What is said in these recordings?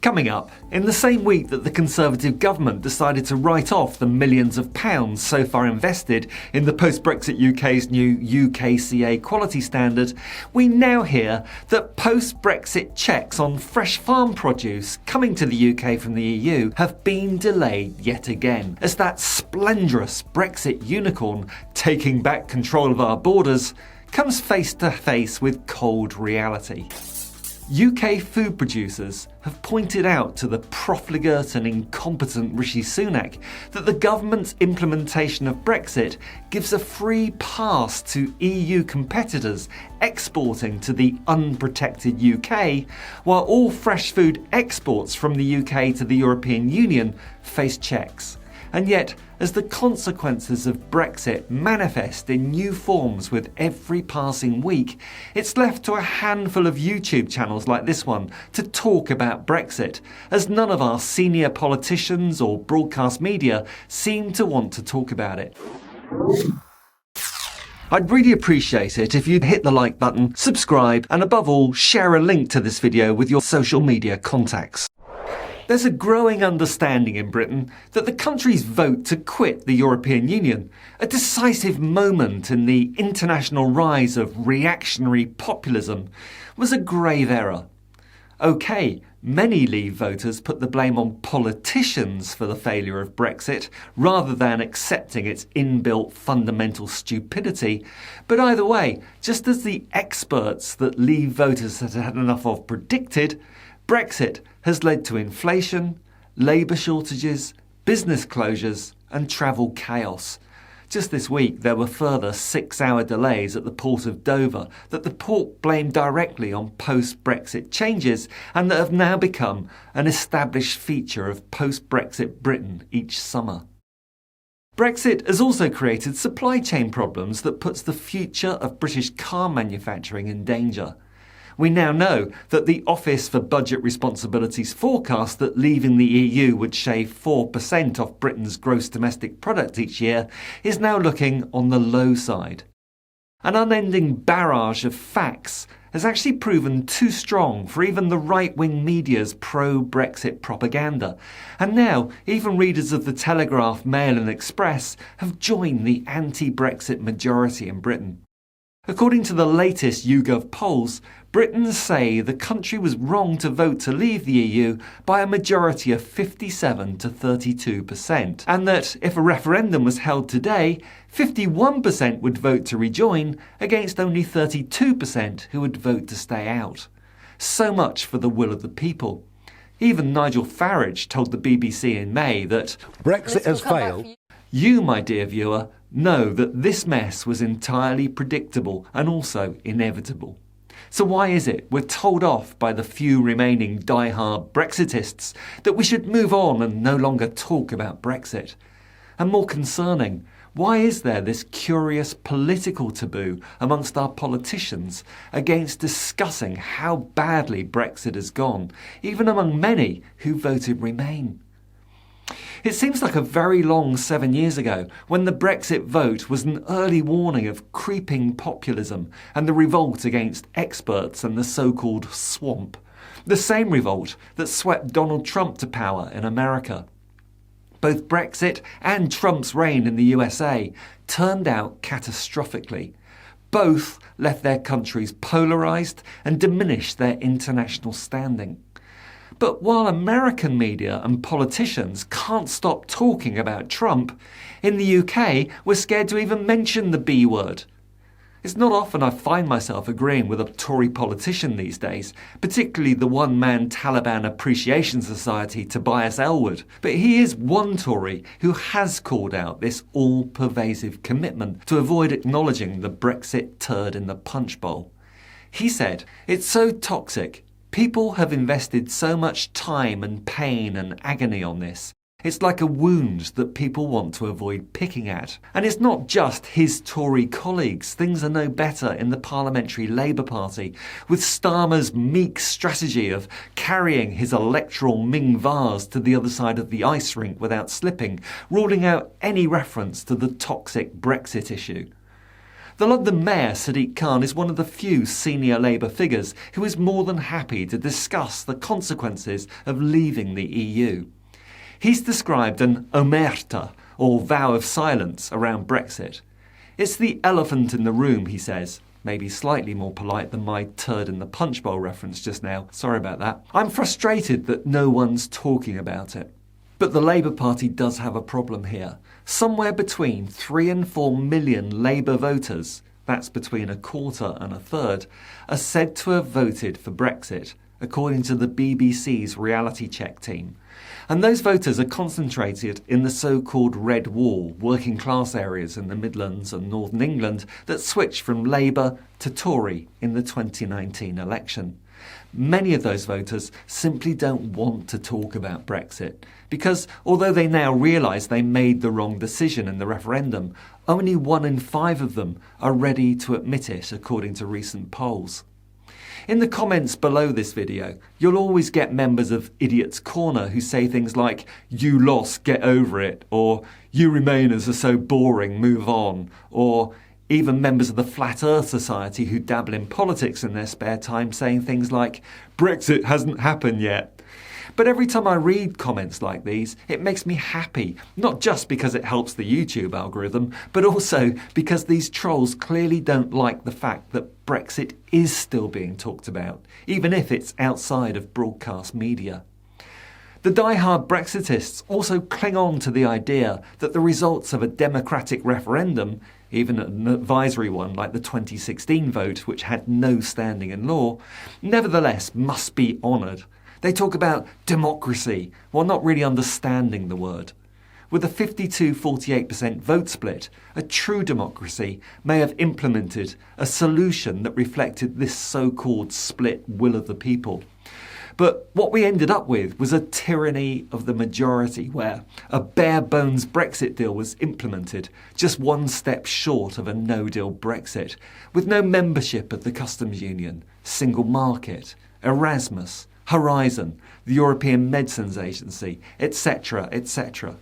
Coming up, in the same week that the Conservative government decided to write off the millions of pounds so far invested in the post-Brexit UK's new UKCA quality standard, we now hear that post-Brexit checks on fresh farm produce coming to the UK from the EU have been delayed yet again, as that splendrous Brexit unicorn taking back control of our borders comes face to face with cold reality. UK food producers have pointed out to the profligate and incompetent Rishi Sunak that the government's implementation of Brexit gives a free pass to EU competitors exporting to the unprotected UK, while all fresh food exports from the UK to the European Union face checks. And yet, as the consequences of Brexit manifest in new forms with every passing week, it's left to a handful of YouTube channels like this one to talk about Brexit, as none of our senior politicians or broadcast media seem to want to talk about it. I'd really appreciate it if you'd hit the like button, subscribe, and above all, share a link to this video with your social media contacts. There's a growing understanding in Britain that the country's vote to quit the European Union, a decisive moment in the international rise of reactionary populism, was a grave error. OK, many Leave voters put the blame on politicians for the failure of Brexit, rather than accepting its inbuilt fundamental stupidity. But either way, just as the experts that Leave voters had had enough of predicted, Brexit has led to inflation, labour shortages, business closures and travel chaos. Just this week there were further 6-hour delays at the port of Dover that the port blamed directly on post-Brexit changes and that have now become an established feature of post-Brexit Britain each summer. Brexit has also created supply chain problems that puts the future of British car manufacturing in danger. We now know that the Office for Budget Responsibility's forecast that leaving the EU would shave 4% off Britain's gross domestic product each year is now looking on the low side. An unending barrage of facts has actually proven too strong for even the right-wing media's pro-Brexit propaganda, and now even readers of the Telegraph, Mail and Express have joined the anti-Brexit majority in Britain. According to the latest YouGov polls, Britons say the country was wrong to vote to leave the EU by a majority of 57 to 32%, and that if a referendum was held today, 51% would vote to rejoin against only 32% who would vote to stay out. So much for the will of the people. Even Nigel Farage told the BBC in May that Brexit has failed. You, my dear viewer, know that this mess was entirely predictable and also inevitable. So why is it we're told off by the few remaining die-hard Brexitists that we should move on and no longer talk about Brexit? And more concerning, why is there this curious political taboo amongst our politicians against discussing how badly Brexit has gone, even among many who voted Remain? It seems like a very long 7 years ago when the Brexit vote was an early warning of creeping populism and the revolt against experts and the so-called swamp. The same revolt that swept Donald Trump to power in America. Both Brexit and Trump's reign in the USA turned out catastrophically. Both left their countries polarised and diminished their international standing. But while American media and politicians can't stop talking about Trump, in the UK we're scared to even mention the B word. It's not often I find myself agreeing with a Tory politician these days, particularly the one-man Taliban Appreciation Society Tobias Ellwood, but he is one Tory who has called out this all-pervasive commitment to avoid acknowledging the Brexit turd in the punch bowl. He said, "It's so toxic. People have invested so much time and pain and agony on this. It's like a wound that people want to avoid picking at." And it's not just his Tory colleagues. Things are no better in the Parliamentary Labour Party, with Starmer's meek strategy of carrying his electoral Ming vase to the other side of the ice rink without slipping, ruling out any reference to the toxic Brexit issue. The London Mayor, Sadiq Khan, is one of the few senior Labour figures who is more than happy to discuss the consequences of leaving the EU. He's described an omerta, or vow of silence, around Brexit. It's the elephant in the room, he says. Maybe slightly more polite than my turd in the punch bowl reference just now. Sorry about that. I'm frustrated that no one's talking about it. But the Labour Party does have a problem here. Somewhere between 3 and 4 million Labour voters, that's between a quarter and a third, are said to have voted for Brexit, according to the BBC's reality check team. And those voters are concentrated in the so-called Red Wall, working class areas in the Midlands and Northern England that switched from Labour to Tory in the 2019 election. Many of those voters simply don't want to talk about Brexit because, although they now realise they made the wrong decision in the referendum, only 1 in 5 of them are ready to admit it, according to recent polls. In the comments below this video, you'll always get members of Idiot's Corner who say things like, "You lost, get over it," or "You Remainers are so boring, move on," or even members of the Flat Earth Society who dabble in politics in their spare time saying things like, "Brexit hasn't happened yet." But every time I read comments like these, it makes me happy, not just because it helps the YouTube algorithm, but also because these trolls clearly don't like the fact that Brexit is still being talked about, even if it's outside of broadcast media. The die-hard Brexitists also cling on to the idea that the results of a democratic referendum, even an advisory one like the 2016 vote, which had no standing in law, nevertheless must be honoured. They talk about democracy while not really understanding the word. With a 52-48% vote split, a true democracy may have implemented a solution that reflected this so-called split will of the people. But what we ended up with was a tyranny of the majority where a bare-bones Brexit deal was implemented, just one step short of a no-deal Brexit, with no membership of the customs union, single market, Erasmus, Horizon, the European Medicines Agency, etc., etc.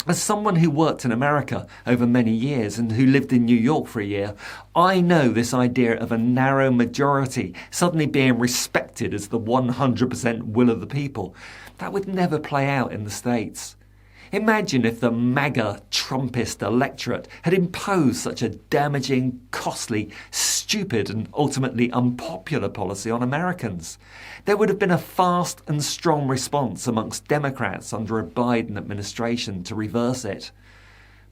As someone who worked in America over many years and who lived in New York for a year, I know this idea of a narrow majority suddenly being respected as the 100% will of the people. That would never play out in the States. Imagine if the MAGA Trumpist electorate had imposed such a damaging, costly, stupid and ultimately unpopular policy on Americans. There would have been a fast and strong response amongst Democrats under a Biden administration to reverse it.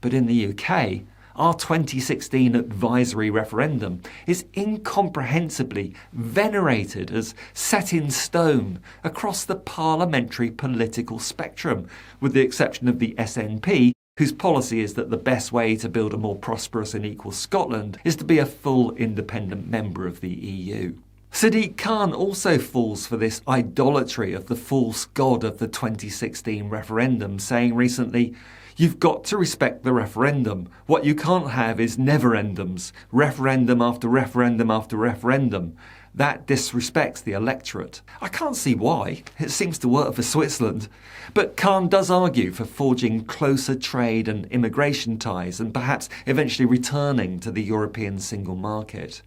But in the UK, our 2016 advisory referendum is incomprehensibly venerated as set in stone across the parliamentary political spectrum, with the exception of the SNP, whose policy is that the best way to build a more prosperous and equal Scotland is to be a full independent member of the EU. Sadiq Khan also falls for this idolatry of the false god of the 2016 referendum, saying recently, "You've got to respect the referendum. What you can't have is never-endums, referendum after referendum after referendum. That disrespects the electorate." I can't see why. It seems to work for Switzerland. But Khan does argue for forging closer trade and immigration ties and perhaps eventually returning to the European single market.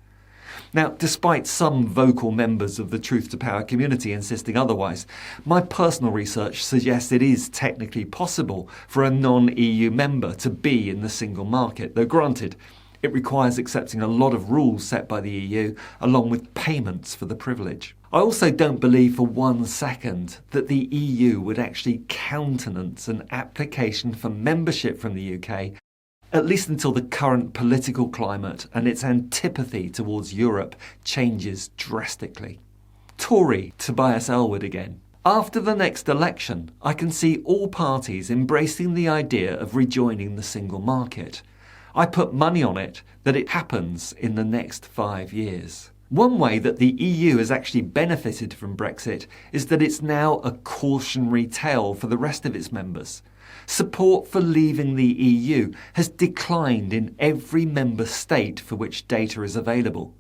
Now, despite some vocal members of the Truth to Power community insisting otherwise, my personal research suggests it is technically possible for a non-EU member to be in the single market, though granted, it requires accepting a lot of rules set by the EU, along with payments for the privilege. I also don't believe for 1 second that the EU would actually countenance an application for membership from the UK, at least until the current political climate and its antipathy towards Europe changes drastically. Tory Tobias Ellwood again. After the next election, I can see all parties embracing the idea of rejoining the single market. I put money on it that it happens in the next 5 years. One way that the EU has actually benefited from Brexit is that it's now a cautionary tale for the rest of its members. Support for leaving the EU has declined in every member state for which data is available.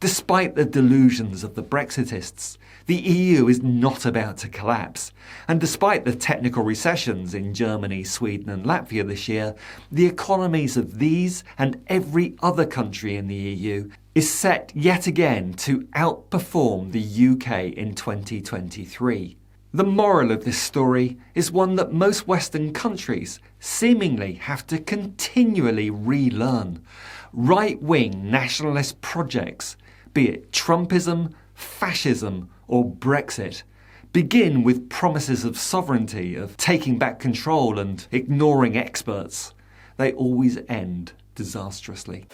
Despite the delusions of the Brexitists, the EU is not about to collapse. And despite the technical recessions in Germany, Sweden and Latvia this year, the economies of these and every other country in the EU is set yet again to outperform the UK in 2023. The moral of this story is one that most Western countries seemingly have to continually relearn. Right-wing nationalist projects, be it Trumpism, fascism or Brexit, begin with promises of sovereignty, of taking back control and ignoring experts. They always end disastrously.